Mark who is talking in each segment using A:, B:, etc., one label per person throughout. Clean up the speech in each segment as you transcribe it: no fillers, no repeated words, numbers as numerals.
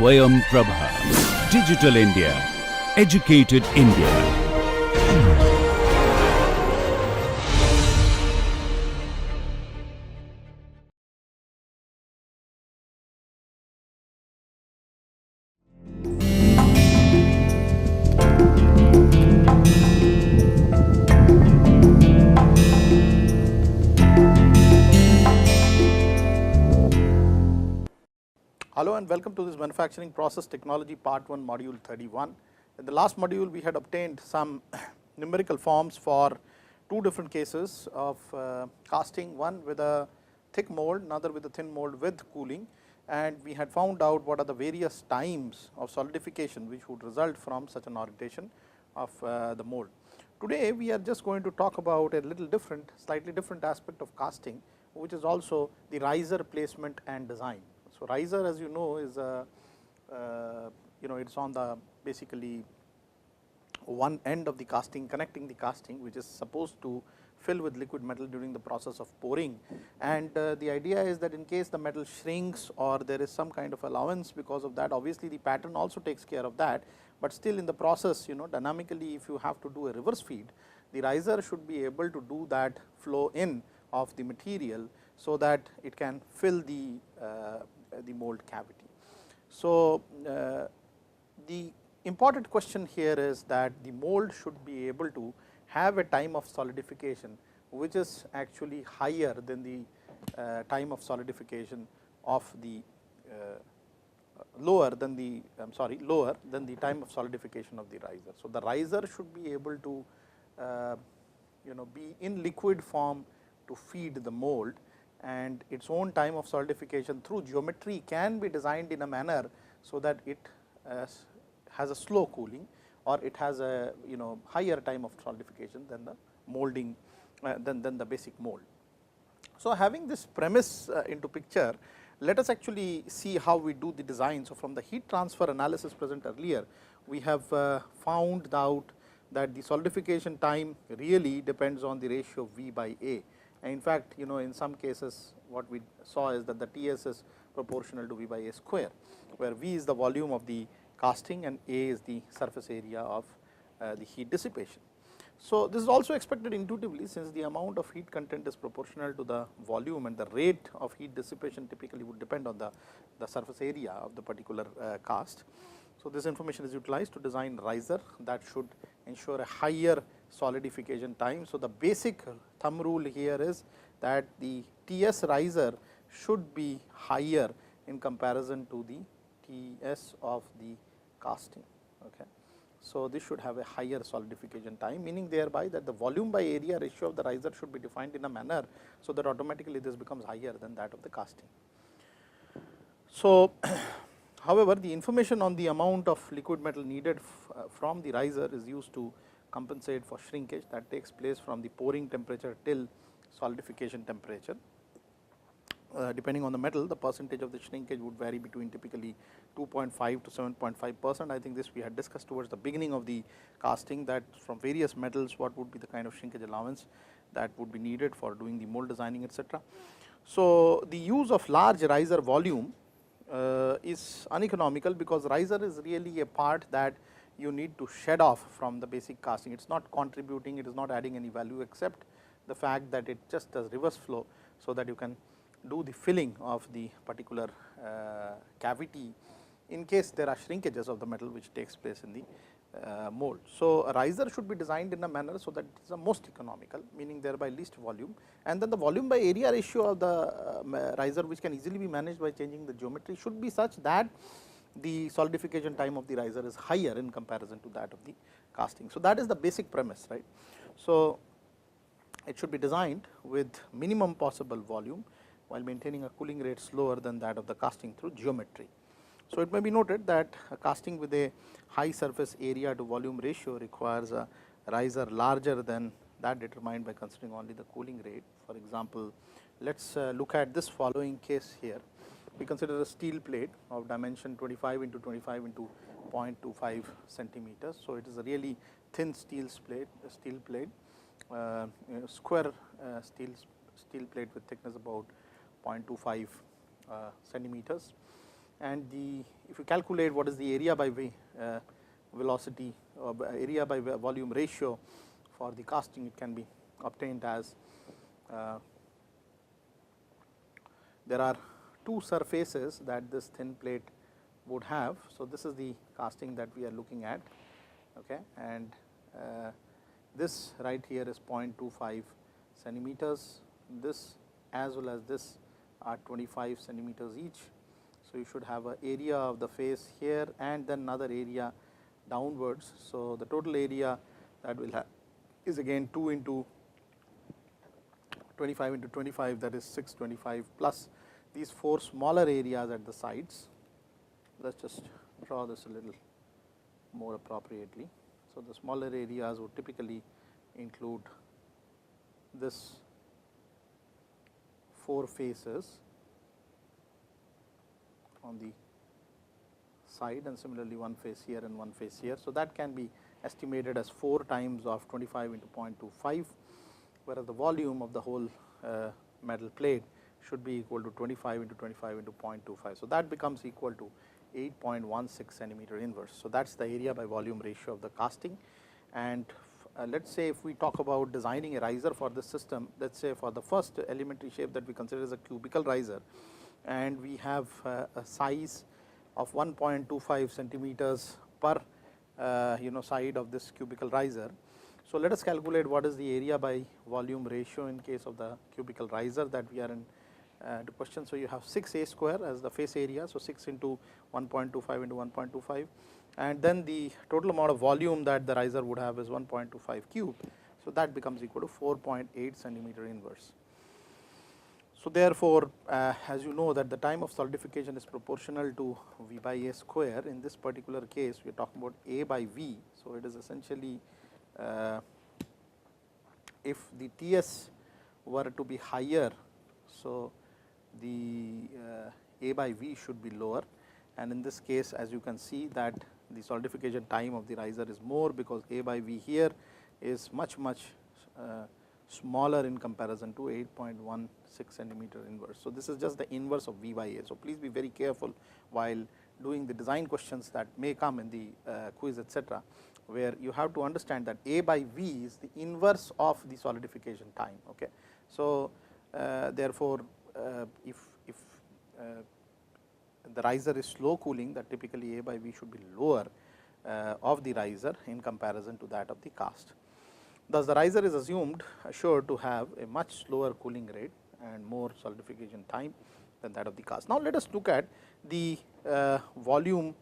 A: Swayam Prabha. Digital India. Educated India.
B: Hello and welcome to this manufacturing process technology part 1 module 31. In the last module we had obtained some numerical forms for two different cases of casting, one with a thick mold, another with a thin mold with cooling, and we had found out what are the various times of solidification which would result from such an orientation of the mold. Today we are just going to talk about a little different, slightly different aspect of casting, which is also the riser placement and design. So, riser, as you know, is a it's on the basically one end of the casting, connecting the casting, which is supposed to fill with liquid metal during the process of pouring, and the idea is that in case the metal shrinks or there is some kind of allowance because of that, obviously the pattern also takes care of that, but still in the process, dynamically, if you have to do a reverse feed, the riser should be able to do that flow in of the material so that it can fill the mold cavity. So, the important question here is that the mold should be able to have a time of solidification which is actually higher than the time of solidification of the lower than the time of solidification of the riser. So, the riser should be able to be in liquid form to feed the mold, and its own time of solidification through geometry can be designed in a manner so that it has a slow cooling, or it has a higher time of solidification than the molding than the basic mold. So, having this premise into picture, let us actually see how we do the design. So, from the heat transfer analysis present earlier, we have found out that the solidification time really depends on the ratio of V by A. And in fact, in some cases what we saw is that the Ts is proportional to V by A square, where V is the volume of the casting and A is the surface area of the heat dissipation. So, this is also expected intuitively, since the amount of heat content is proportional to the volume, and the rate of heat dissipation typically would depend on the surface area of the particular cast. So, this information is utilized to design riser that should ensure a higher solidification time. So, the basic thumb rule here is that the Ts riser should be higher in comparison to the Ts of the casting. Okay. So, this should have a higher solidification time, meaning thereby that the volume by area ratio of the riser should be defined in a manner so that automatically this becomes higher than that of the casting. So, however, the information on the amount of liquid metal needed from the riser is used to compensate for shrinkage that takes place from the pouring temperature till solidification temperature. Depending on the metal, the percentage of the shrinkage would vary between typically 2.5 to 7.5%. I think this we had discussed towards the beginning of the casting, that from various metals what would be the kind of shrinkage allowance that would be needed for doing the mold designing, etc. So, the use of large riser volume is uneconomical, because riser is really a part that you need to shed off from the basic casting. It is not contributing, it is not adding any value except the fact that it just does reverse flow, so that you can do the filling of the particular cavity in case there are shrinkages of the metal which takes place in the mold. So, a riser should be designed in a manner so that it is the most economical, meaning thereby least volume, and then the volume by area ratio of the riser, which can easily be managed by changing the geometry, should be such that the solidification time of the riser is higher in comparison to that of the casting. So, that is the basic premise, right. So, it should be designed with minimum possible volume while maintaining a cooling rate slower than that of the casting through geometry. So, it may be noted that a casting with a high surface area to volume ratio requires a riser larger than that determined by considering only the cooling rate. For example, let us look at this following case here. We consider a steel plate of dimension 25 into 25 into 0.25 centimeters. So, it is a really thin steel plate, square steel plate with thickness about 0.25 centimeters, and if you calculate what is the area by velocity or area by volume ratio for the casting, it can be obtained as there are two surfaces that this thin plate would have. So, this is the casting that we are looking at, okay, and this right here is 0.25 centimeters, this as well as this are 25 centimeters each. So, you should have an area of the face here and then another area downwards. So, the total area that will have is again 2 into 25 into 25, that is 625 plus these 4 smaller areas at the sides. Let us just draw this a little more appropriately. So, the smaller areas would typically include this 4 faces on the side and similarly one face here and one face here. So, that can be estimated as 4 times of 25 into 0.25, whereas the volume of the whole metal plate should be equal to 25 into 25 into 0.25. So, that becomes equal to 8.16 centimeter inverse. So, that is the area by volume ratio of the casting. And let us say if we talk about designing a riser for this system, let us say for the first elementary shape that we consider as a cubical riser, and we have a size of 1.25 centimeters per side of this cubical riser. So, let us calculate what is the area by volume ratio in case of the cubical riser that we are in the question. So, you have 6a square as the face area. So, 6 into 1.25 into 1.25, and then the total amount of volume that the riser would have is 1.25 cube. So, that becomes equal to 4.8 centimeter inverse. So, therefore, as you know that the time of solidification is proportional to V by A square. In this particular case, we are talking about A by V. So, it is essentially if the Ts were to be higher, so the A by V should be lower, and in this case as you can see that the solidification time of the riser is more, because A by V here is much smaller in comparison to 8.16 centimeter inverse. So, this is just the inverse of V by A. So, please be very careful while doing the design questions that may come in the quiz, etc., where you have to understand that A by V is the inverse of the solidification time. Okay. So, therefore, if the riser is slow cooling, that typically A by V should be lower of the riser in comparison to that of the cast. Thus, the riser is assured to have a much slower cooling rate and more solidification time than that of the cast. Now, let us look at the volume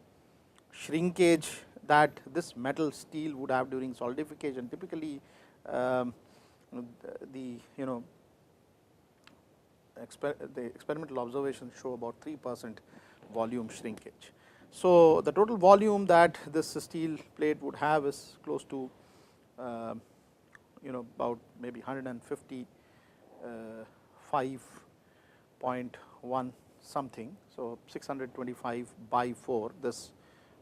B: shrinkage that this metal steel would have during solidification. Typically, the experimental observations show about 3% volume shrinkage. So, the total volume that this steel plate would have is close to about maybe 155.1 something. So, 625 by 4 this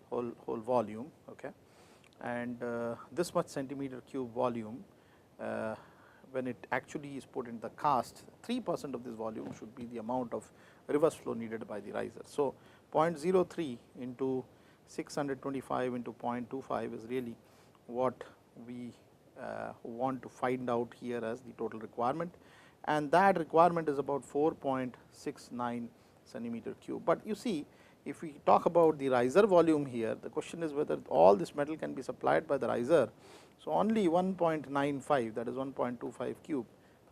B: whole volume, okay, and this much centimeter cube volume when it actually is put in the cast, 3% of this volume should be the amount of reverse flow needed by the riser. So, 0.03 into 625 into 0.25 is really what we want to find out here as the total requirement, and that requirement is about 4.69 centimeter cube. But you see, if we talk about the riser volume here, the question is whether all this metal can be supplied by the riser. So, only 1.95, that is 1.25 cube,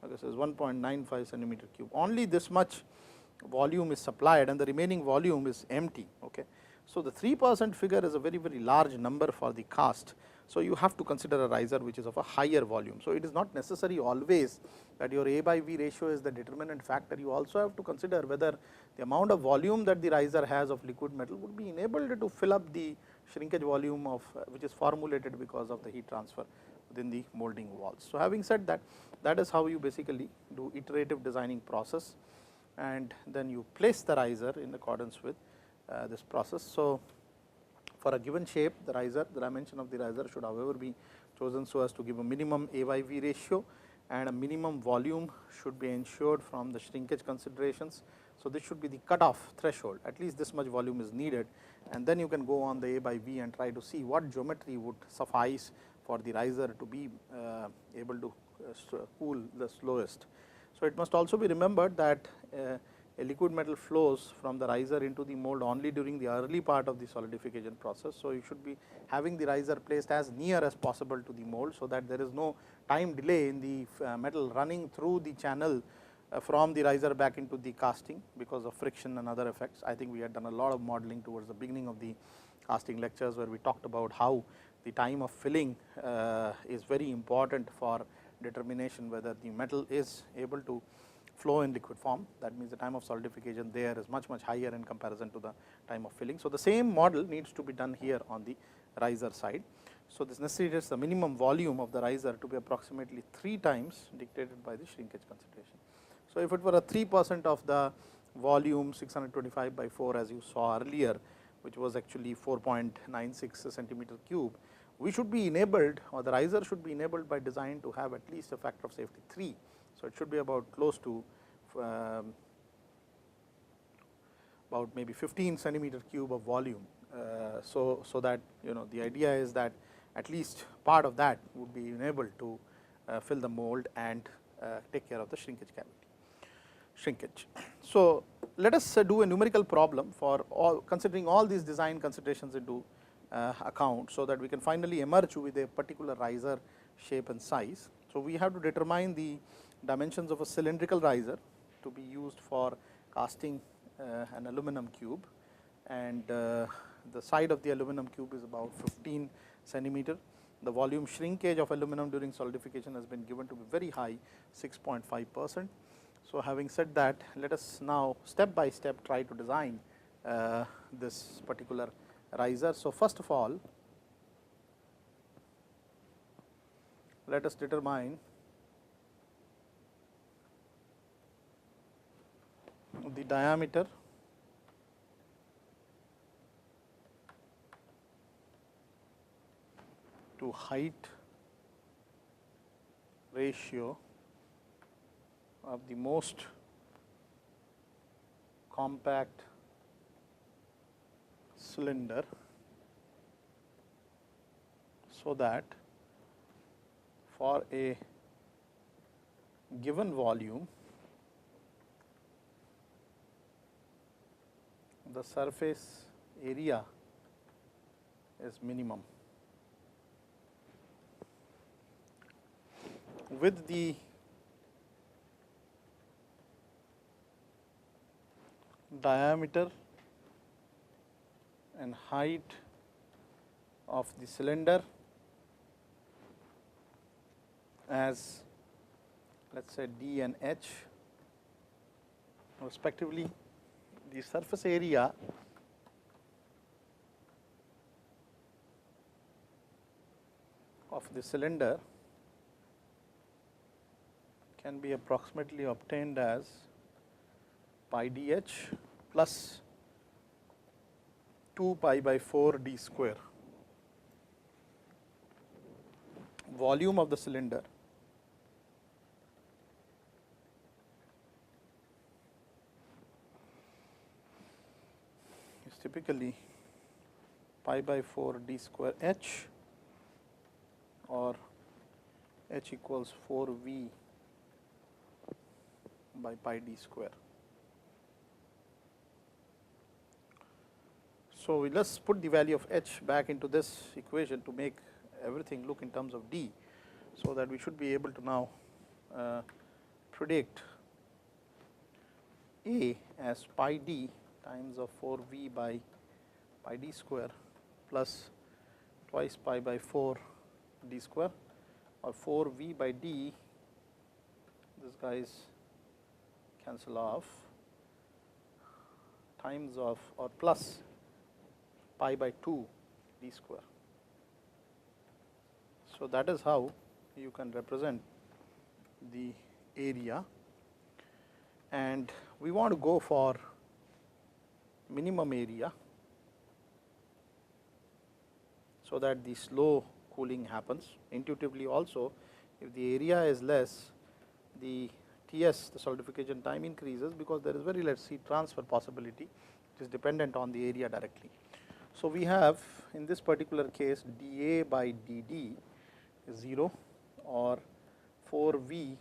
B: okay, so 1.95 centimeter cube, only this much volume is supplied and the remaining volume is empty. Okay. So, the 3% figure is a very large number for the cast. So, you have to consider a riser which is of a higher volume. So, it is not necessary always that your A by V ratio is the determinant factor. You also have to consider whether the amount of volume that the riser has of liquid metal would be enabled to fill up the shrinkage volume of which is formulated because of the heat transfer within the molding walls. So, having said that, that is how you basically do iterative designing process, and then you place the riser in accordance with this process. So, for a given shape, the riser, the dimension of the riser should however be chosen so as to give a minimum A by V ratio, and a minimum volume should be ensured from the shrinkage considerations So, this should be the cutoff threshold, at least this much volume is needed, and then you can go on the A by V and try to see what geometry would suffice for the riser to be able to cool the slowest. So, it must also be remembered that a liquid metal flows from the riser into the mold only during the early part of the solidification process. So, you should be having the riser placed as near as possible to the mold, so that there is no time delay in the metal running through the channel from the riser back into the casting because of friction and other effects. I think we had done a lot of modeling towards the beginning of the casting lectures, where we talked about how the time of filling is very important for determination whether the metal is able to flow in liquid form. That means, the time of solidification there is much higher in comparison to the time of filling. So, the same model needs to be done here on the riser side. So, this necessitates the minimum volume of the riser to be approximately 3 times dictated by the shrinkage concentration. So, if it were a 3% of the volume 625 by 4 as you saw earlier, which was actually 4.96 centimeter cube, we should be enabled, or the riser should be enabled by design to have at least a factor of safety 3. So, it should be about close to about maybe 15 centimeter cube of volume. So that the idea is that at least part of that would be enabled to fill the mold and take care of the shrinkage. So, let us do a numerical problem for considering all these design considerations into account, so that we can finally emerge with a particular riser shape and size. So, we have to determine the dimensions of a cylindrical riser to be used for casting an aluminum cube, and the side of the aluminum cube is about 15 centimeter. The volume shrinkage of aluminum during solidification has been given to be very high, 6.5%. So, having said that, let us now step by step try to design this particular riser. So, first of all, let us determine the diameter to height ratio of the most compact cylinder, so that for a given volume the surface area is minimum. With the diameter and height of the cylinder as, let us say, D and H respectively, the surface area of the cylinder can be approximately obtained as pi dh plus 2 pi by 4 d square. Volume of the cylinder is typically pi by 4 d square h, or h equals 4 v by pi d square. So, let us put the value of h back into this equation to make everything look in terms of d, so that we should be able to now predict A as pi d times of 4 v by pi d square plus twice pi by 4 d square, or 4 v by d, this guys cancel off, times of, or plus pi by 2 d square. So, that is how you can represent the area, and we want to go for minimum area, so that the slow cooling happens. Intuitively also, if the area is less, the Ts, the solidification time increases, because there is very less heat transfer possibility, which is dependent on the area directly. So, we have in this particular case dA by dd is 0, or 4V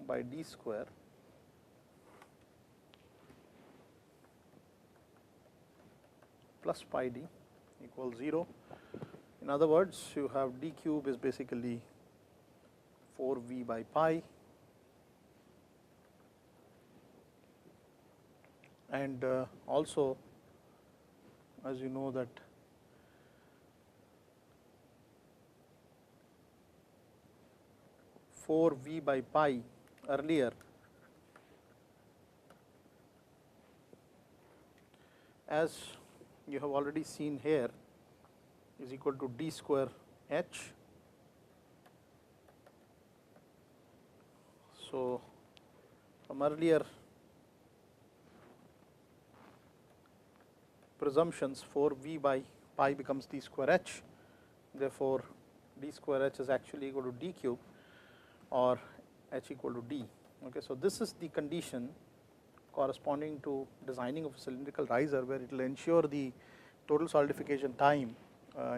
B: by d square plus pi d equals 0. In other words, you have d cube is basically 4V by pi, and also, as you know, that four V by pi earlier as you have already seen here is equal to d square h. So, from earlier presumptions, 4V by pi becomes d square h, therefore, d square h is actually equal to d cube, or h equal to d. Okay. So, this is the condition corresponding to designing of a cylindrical riser, where it will ensure the total solidification time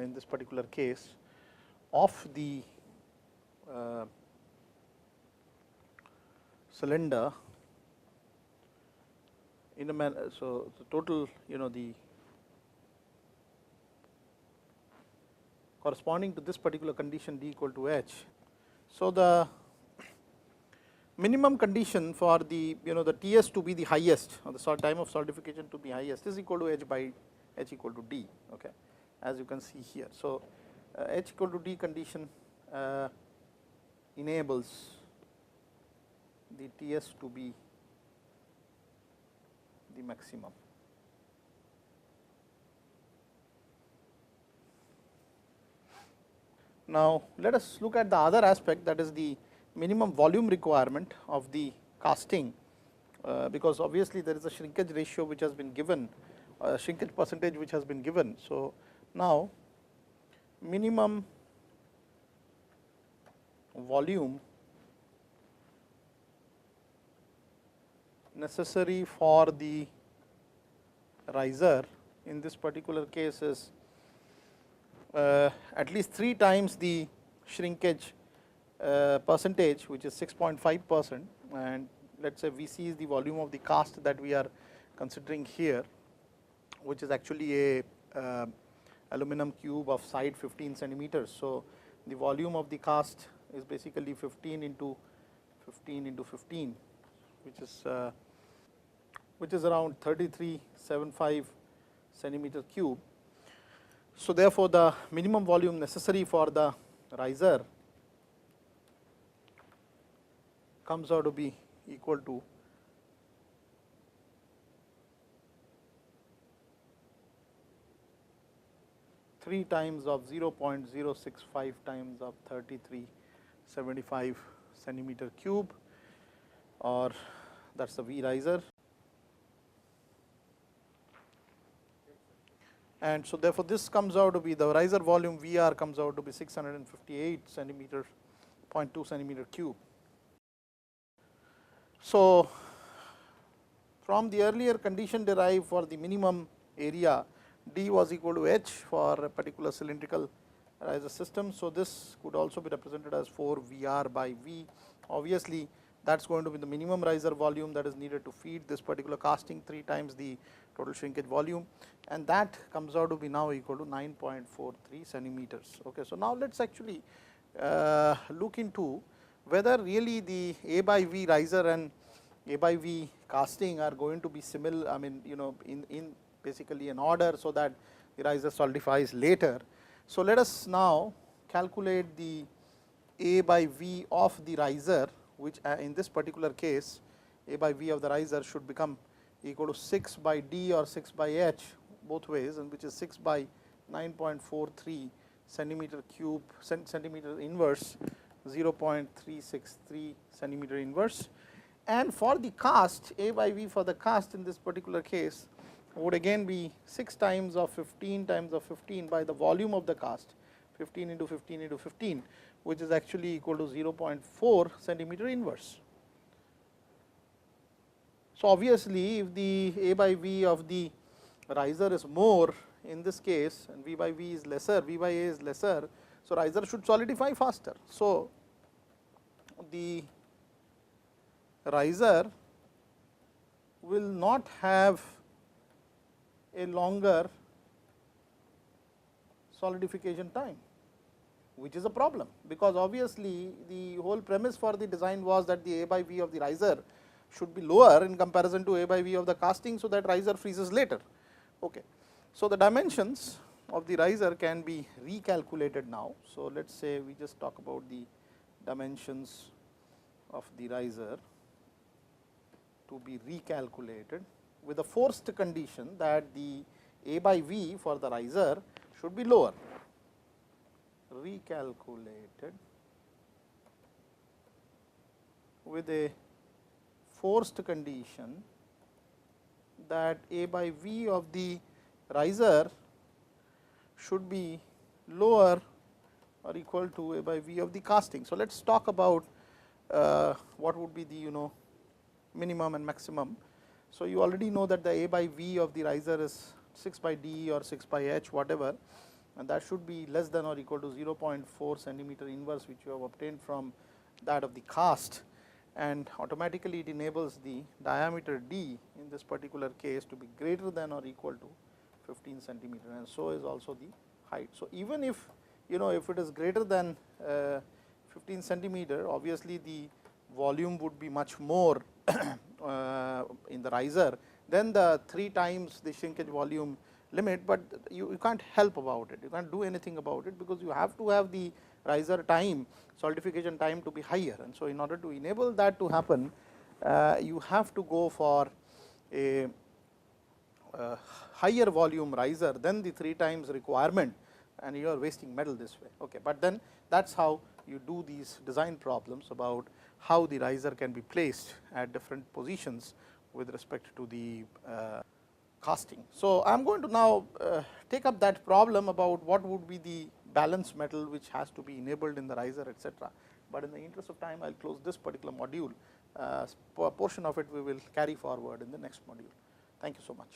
B: in this particular case of the cylinder in a manner. So, the total, the corresponding to this particular condition d equal to h. So, the minimum condition for the the Ts to be the highest, or the time of solidification to be highest, is equal to h by h equal to d, okay, as you can see here. So, h equal to d condition enables the Ts to be the maximum. Now, let us look at the other aspect, that is the minimum volume requirement of the casting, because obviously there is a shrinkage ratio which has been given, shrinkage percentage which has been given. So, now minimum volume necessary for the riser in this particular case is at least 3 times the shrinkage percentage, which is 6.5%, and let us say Vc is the volume of the cast that we are considering here, which is actually a aluminum cube of side 15 centimeters. So, the volume of the cast is basically 15 into 15 into 15, which is around 3375 centimeter cube. So, therefore, the minimum volume necessary for the riser comes out to be equal to three times of 0.065 times of 3375 centimeter cube, or that is the V riser. And so, therefore, this comes out to be the riser volume Vr comes out to be 658 centimeter 0.2 centimeter cube. So, from the earlier condition derived for the minimum area, d was equal to h for a particular cylindrical riser system. So, this could also be represented as 4 Vr by V. Obviously, that is going to be the minimum riser volume that is needed to feed this particular casting 3 times the total shrinkage volume, and that comes out to be now equal to 9.43 centimeters. Okay. So, now let us actually look into whether really the A by V riser and A by V casting are going to be similar, I mean in basically an order, so that the riser solidifies later. So, let us now calculate the A by V of the riser, which in this particular case A by V of the riser should become equal to 6 by D or 6 by H both ways, and which is 6 by 9.43 centimeter cube centimeter inverse 0.363 centimeter inverse. And for the cast, A by V for the cast in this particular case would again be 6 times of 15 times of 15 by the volume of the cast, 15 into 15 into 15, which is actually equal to 0.4 centimeter inverse. So, obviously, if the A by V of the riser is more in this case and V by V is lesser, V by A is lesser. So, riser should solidify faster. So, the riser will not have a longer solidification time, which is a problem, because obviously the whole premise for the design was that the A by V of the riser should be lower in comparison to A by V of the casting, so that riser freezes later. Okay. So, the dimensions of the riser can be recalculated now. So, let us say we just talk about the dimensions of the riser to be recalculated with a forced condition that the A by V for the riser should be lower. Recalculated with a forced condition that A by V of the riser should be lower or equal to A by V of the casting. So, let us talk about what would be the minimum and maximum. So, you already know that the A by V of the riser is 6 by D or 6 by H, whatever, and that should be less than or equal to 0.4 centimeter inverse, which you have obtained from that of the cast, and automatically it enables the diameter D in this particular case to be greater than or equal to 15 centimeter, and so is also the height. So, even if if it is greater than 15 centimeter, obviously the volume would be much more in the riser than the 3 times the shrinkage volume limit, but you can't help about it, you can't do anything about it, because you have to have the riser time, solidification time to be higher. And so, in order to enable that to happen, you have to go for a higher volume riser than the 3 times requirement, and you are wasting metal this way. Okay. But then that is how you do these design problems about how the riser can be placed at different positions with respect to the casting. So, I am going to now take up that problem about what would be the balance metal which has to be enabled in the riser, etc. But in the interest of time, I will close this particular module. A portion of it we will carry forward in the next module. Thank you so much.